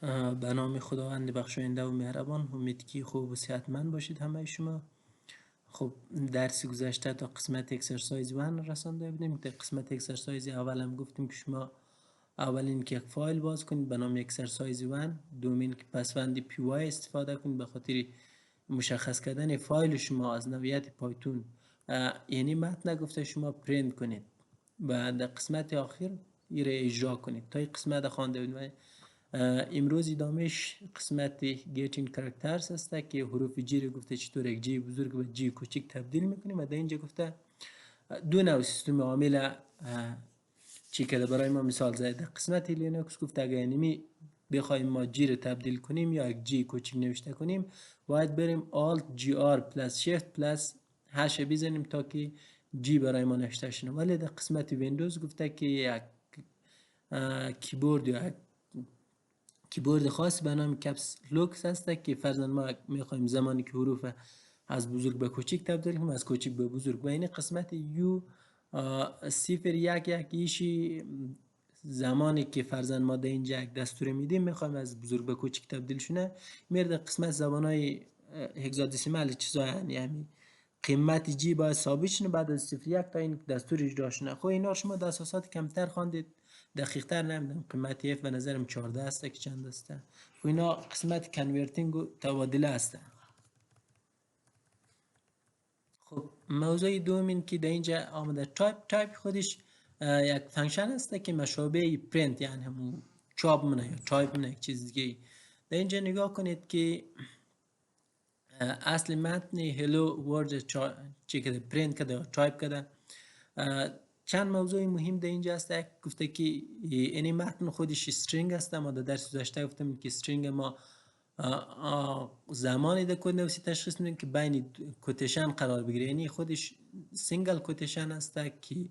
به نام خداوند بخشاینده و مهربان. امید که خوب و صحتمند باشید همه شما. خب درس گذشته تا قسمت اکسرسایز 1 رسانده بودیم. در قسمت اکسرسایز اول هم گفتیم که شما اولین که یک فایل باز کنید به نام اکسرسایز 1، دومین که پسوند پی وای استفاده کنید به خاطر مشخص کردن فایل شما از نوعیت پایتون، یعنی متن گفته شما پرینت کنید و در قسمت آخر ایره اجرا کنید. تا این قسمت خوانده بودیم. امروز ادامهش قسمت گیتین کاراکترز هست که حروف جی رو گفته چطور یک جی بزرگ و جی کوچک تبدیل میکنیم و در اینجا گفته دو نوع سیستم عامل چی که برای ما مثال زده. در قسمت لینوکس گفته اگر اینمی بخوایم ما جی رو تبدیل کنیم یا یک جی کوچک نوشته کنیم باید بریم alt gr plus shift plus هش بزنیم تا که جی برای ما نوشته شده. ولی در قسمت ویندوز گفته که یک کیبورد یا کیبورد خاص به نام کپس لوکس هست که فرضاً ما میخوایم زمانی که حروف از بزرگ به کوچک تبدیل کنیم از کوچک به بزرگ و این قسمت یو 011 ایشی زمانی که فرضاً ما در اینجا یک دستور میدیم میخوایم از بزرگ به کوچک تبدیل شونه میرده قسمت زبانهای هگزادسیمال چیزا یعنی قیمت جی باید ثابت شونه بعد از 01 تا این دستور اجرا شونه. خب اینا شما در اساسات کمتر خواندید، دقیق تر نمیدونم. قیمت اف به نظرم 14 است که چند است و اینا قسمت کنورتینگ و تبادله است. خب موضوع دومین که در اینجا آمده تایپ خودش یک فانکشن است که مشابه پرینت یعنی همون چاپ منه یا تایپ منه یک چیز دیگه. در اینجا نگاه کنید که اصل متن هلو ورد چی که پرینت کرده یا تایپ کرده. چند موضوع مهم در اینجا هست. گفته که این متن خودش استرینگ است. ما در درس گذشته گفتم که استرینگ ما زمانی در کد نویسی تشخیص میدیم که بین کوتیشن قرار بگیره، یعنی خودش سینگل کوتیشن است که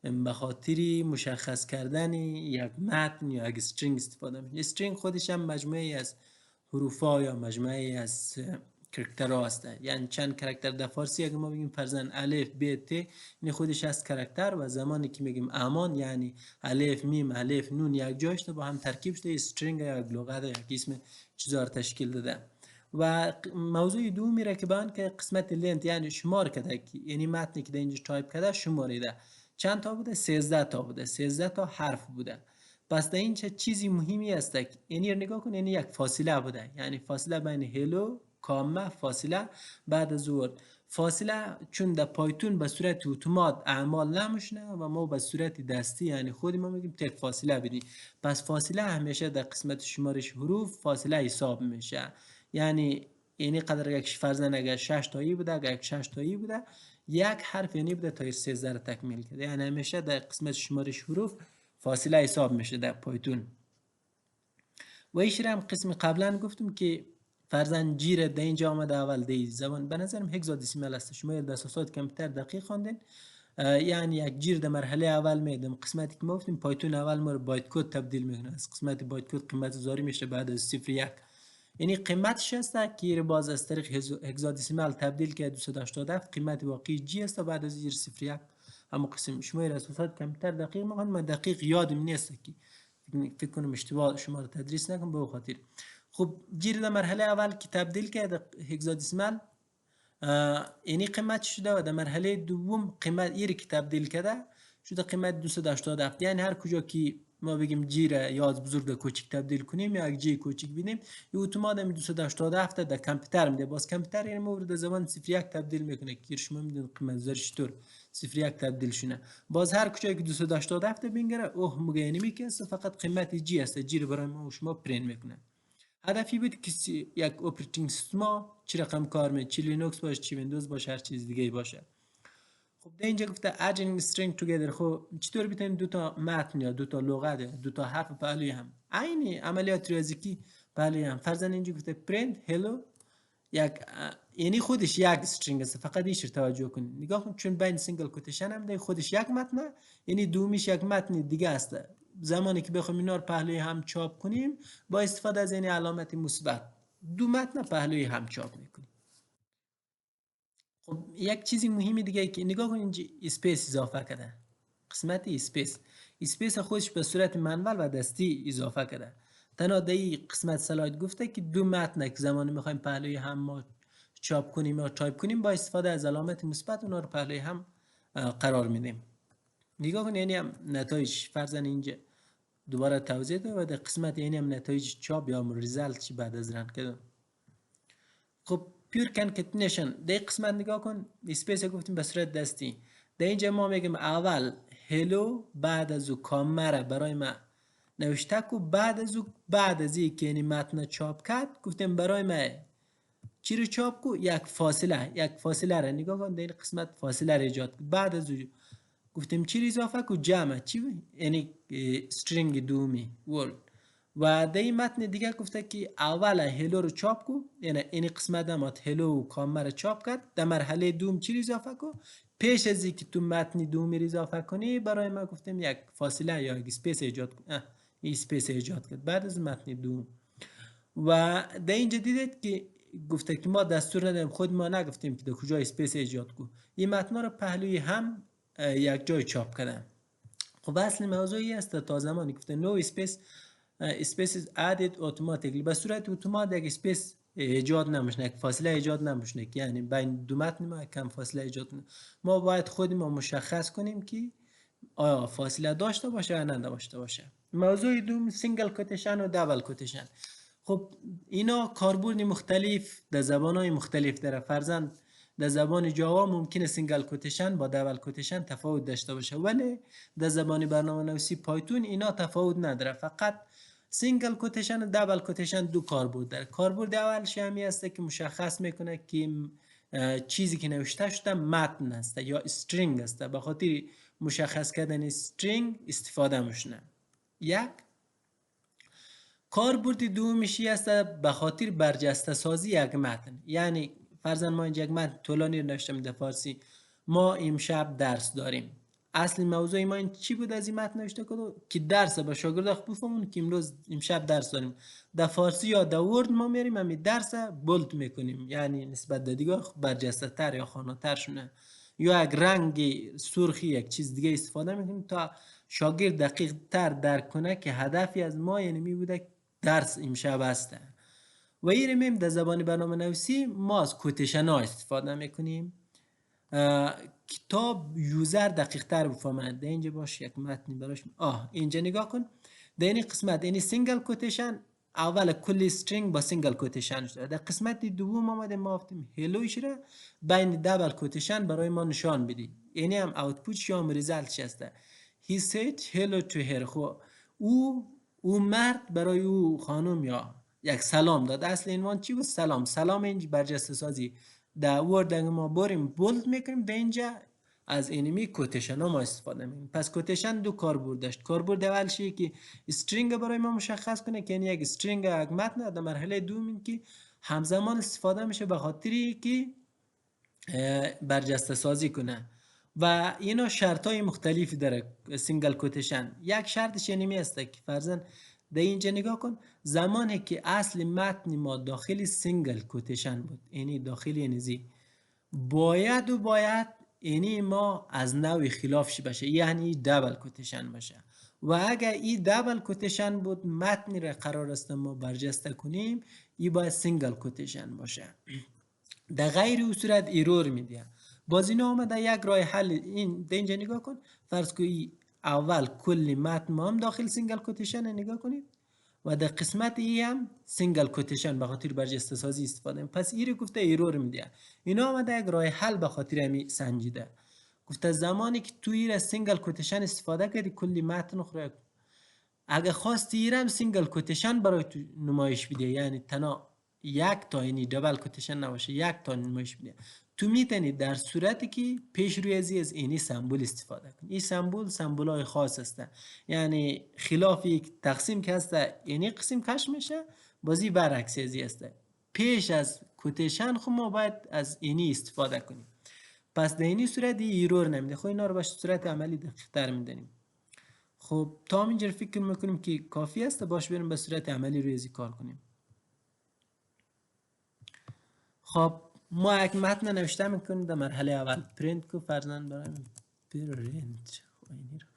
به خاطر مشخص کردن یک متن یا یک استرینگ استفاده میشه. استرینگ خودش هم مجموعه از حروفا یا مجموعه از کرکتر هست. یعنی چند کرکتر در فارسی اگه ما بگیم فرضاً الف ب ت این خودش از کرکتر و زمانی که میگیم امان یعنی الف میم الف نون یک جاش با هم ترکیب شده استرینگ یا لغت یا اسم چیزا رو تشکیل داده. و موضوع دومی را که بیان که قسمت لنت یعنی شمار کرده، یعنی متنی که در اینجا تایپ کرده شماریده. چند تا بوده؟ 13 تا بوده. 13 تا حرف بوده. پس در این چه چیزی مهمی است که یعنی نگاه کن، یعنی یک فاصله بوده، یعنی فاصله بین هلو کامه فاصله بعد از ورد. فاصله چون در پایتون به صورت اتومات اعمال نمیشنه و ما به صورت دستی یعنی خود ما میگیم تک فاصله بدیم. پس فاصله همیشه در قسمت شمارش حروف فاصله حساب میشه. یعنی قدر یک فرضاً اگر 6 تایی بوده، اگر یک 6 تایی بوده یک حرف یعنی بوده تا 13 رو تکمیل کرده. یعنی همیشه در قسمت شمارش حروف فاصله حساب میشه در پایتون. و ایش هم قسم قبلا گفتم که فرضاً جیر در اینجا آمده اول دی زبان به نظرم هگزادسیمال است. شما در اساسات کمتر دقیق خواندین. یعنی یک جیر در مرحله اول میدم قسمتی که ما گفتیم پایتون اول ما رو بایت کد تبدیل میکنه. از قسمت بایت کد قیمت زاری میشه بعد از 01. یعنی قیمتش است که باز از طریق هگزادسیمال تبدیل که 287 قیمت واقعی جی است بعد از 01. اما قسم شما را اساسات کمتر دقیق میکنم. من دقیق یادم نیست که فکر کنم اشتباه شما رو تدریس نکنم به خاطر. خب جیر در مرحله اول که تبدیل کرده هگزادسیمال یعنی قیمت شده و در مرحله دوم قیمت ایری که تبدیل کرده شده قیمت 287. یعنی هر کجا که ما بگیم جی را یا از بزرگ به کوچک تبدیل کنیم یا یک جی کوچک بینیم این اتومات هم 287 در کامپیوتر میده. باز کامپیوتر یعنی مورد زبان 01 تبدیل میکنه که شما میدونید قیمت زرش طور 01 تبدیل شونه. باز هر کجا که 287 بینگره اوه میگه یعنی که فقط قیمت جی است، جی رو برای ما و شما پرینت میکنه. هدفی بود که یک اپراتینگ سیستم چه رقم کار میکنه، چه لینوکس باشه چه ویندوز باشه هر چیز دیگه باشه. خب در اینجا گفته adding string together. خب چطور بتونیم دو تا متن یا دو تا لغت یا دو تا حرف پهلوی هم عین عملیات ریاضیکی پهلوی هم. فرضاً اینجا گفته print hello یک یعنی خودش یک استرینگ است. فقط ایش رو توجه کنید. نگاه کن چون بین سینگل کوتیشن هم ده خودش یک متن یعنی دومیش یک متن دیگه است. زمانی که بخوایم اینا رو پهلوی هم چاپ کنیم با استفاده از این علامت مثبت دو متن پهلوی هم چاپ میکنیم. خب یک چیزی مهمی دیگه که نگاه کنید اینجا اسپیس اضافه کرده. قسمت اسپیس خودش به صورت منول و دستی اضافه کرده. تنها در این قسمت سلاید گفته که دو متن که زمانی میخوایم پهلوی هم ما چاپ کنیم یا تایپ کنیم با استفاده از علامت مثبت اونا رو پهلوی هم قرار میدیم. نگاه کن، یعنی هم نتایج فرضاً اینجا دوباره توضیح ده و در قسمت یعنی هم نتایج چاپ یا ریزالت چی بعد از رن کردن. خب پیور کنکتینیشن در قسمت نگاه کن، اسپیس گفتیم به صورت دستی. در اینجا ما میگیم اول هلو، بعد از او کامره برای ما نوشته کو، بعد از این که یعنی متن چاپ کرد گفتیم برای ما چی رو چاپ کو، یک فاصله را نگاه کن، در این قسمت فاصله را ایجاد کو. بعد از او گفتیم چی رو اضافه کو، جمع چی یعنی استرینگ دومی ورد. و در این متن دیگه گفته که اول هلو رو چاپ کو، یعنی این قسمت ما هلو و کامه رو چاپ کرد، در مرحله دوم چی رو اضافه کو، پیش از اینکه تو متن دومی رو اضافه کنی برای ما گفتیم یک فاصله یا یک اسپیس ایجاد کن، این اسپیس ایجاد کرد بعد از متن دوم. و در اینجا دیدید که گفته که ما دستور نداریم، خود ما نگفتیم که در کجا اسپیس ایجاد کو، این متن رو پهلوی هم یک جای چاپ کردم. خب اصل موضوعی است تا زمانی گفته no space is added automatically، به صورت اتومات یک اسپیس ایجاد نمیشه، یک فاصله ایجاد نمیشه، یعنی بین دو متن ما کم فاصله ایجاد کنه. ما باید خود ما مشخص کنیم که آیا فاصله داشته باشه یا نداشته باشه. موضوع دوم سینگل کوتیشن و دابل کوتیشن. خب اینا کاربرد مختلف در زبان‌های مختلف داره. فرضاً در زبان جاوا ممکنه سینگل کوتیشن با دابل کوتیشن تفاوت داشته باشه، ولی در زبان برنامه‌نویسی پایتون اینا تفاوت نداره، فقط سینگل کوتیشن و دابل کوتیشن دو کاربرد داره. کاربرد اولش همی است که مشخص میکنه که چیزی که نوشته شده متن است یا استرینگ است، به خاطر مشخص کردن استرینگ استفاده میشه. یک کاربرد دومیشی است به خاطر برجسته سازی یک متن. یعنی فرضاً ما اینجا یک متن طولانی نوشتم در فارسی، ما امشب درس داریم. اصل موضوع ما این چی بود از این متن نوشته کنم که درس به شاگردا بفهمون که امروز امشب درس داریم. در فارسی یا در ورد ما میریم همین درس بولد میکنیم، یعنی نسبت به دیگه برجسته تر یا خاناتر شونه، یا یک رنگ سرخی یک چیز دیگه استفاده میکنیم تا شاگرد دقیق تر درک کنه که هدفی از ما یعنی می بوده درس امشب است. و این میم در زبان برنامه نویسی ما از کوتیشن ها استفاده میکنیم کتاب یوزر دقیق تر بفهمه. در اینجا باش یک متنی براش اینجا نگاه کن، در این قسمت این سینگل کوتیشن اول کل استرینگ با سینگل کوتیشن شده. در قسمت دوم آمده ما گفتیم هلویش را بین دابل کوتیشن برای ما نشان بدی، یعنی هم اوتپوت یا هم ریزالت هسته. he said hello to her. خب او مرد برای او خانم یا یک سلام داد. اصل عنوان چی بود؟ سلام. اینجا برجسته سازی در ورد ما بریم بولد میکنیم، در اینجا از اینمی کوتیشن ها ما استفاده میکنیم. پس کوتیشن دو کاربرد داشت. کاربرد اولشی که استرینگ برای ما مشخص کنه که یک استرینگ یک متن، در مرحله دوم این که همزمان استفاده میشه به خاطری که برجسته سازی کنه. و اینا شرط های مختلفی داره سینگل کوتیشن. یک شرطش اینمی است که فرضاً در اینجا نگاه کن، زمانی که اصل متن ما داخل سینگل کوتیشن بود، یعنی داخل اینزی باید اینی ما از نوع خلافش باشه، یعنی دابل کوتیشن باشه. و اگر این دابل کوتیشن بود متنی را قرار است ما برجسته کنیم، این باید سینگل کوتیشن باشه. در غیر او صورت ایرور میده. باز اینا آمده یک راه حل. این در اینجا نگاه کن، فرض کنید اول کل متن ما هم داخل سینگل کوتیشن نگاه کنید و در قسمت ای هم سینگل کوتیشن به خاطر برجسته سازی استفاده. پس این رو گفته ایرور میده. اینا آمده یک راه حل به خاطر همی سنجیده. گفته زمانی که تو این سینگل کوتیشن استفاده کردی کلی متن خورد، اگه خواستی این هم سینگل کوتیشن برای تو نمایش بده، یعنی تنها یک تا اینی دبل کوتیشن نباشه یک تا نمایش بده، تو میتونی در صورتی که پیش روی از اینی سمبول استفاده کنی. این سمبول های خاص هسته، یعنی خلاف یک تقسیم که هسته اینی قسم کش میشه، بازی برعکس ازی هسته. پیش از کوتیشن خب ما باید از اینی استفاده کنیم. پس در اینی صورت ایرور نمیده. خب اینا رو باش صورت عملی دقیق تر میدونیم. خب تا هم اینجا فکر میکنیم که کافی است، باش بریم به صورت عملی روی ازی کار کنیم. خب ما یک متن نوشته میکنیم در مرحله اول پرینت کو، فرضاً برای پرینت اینی رو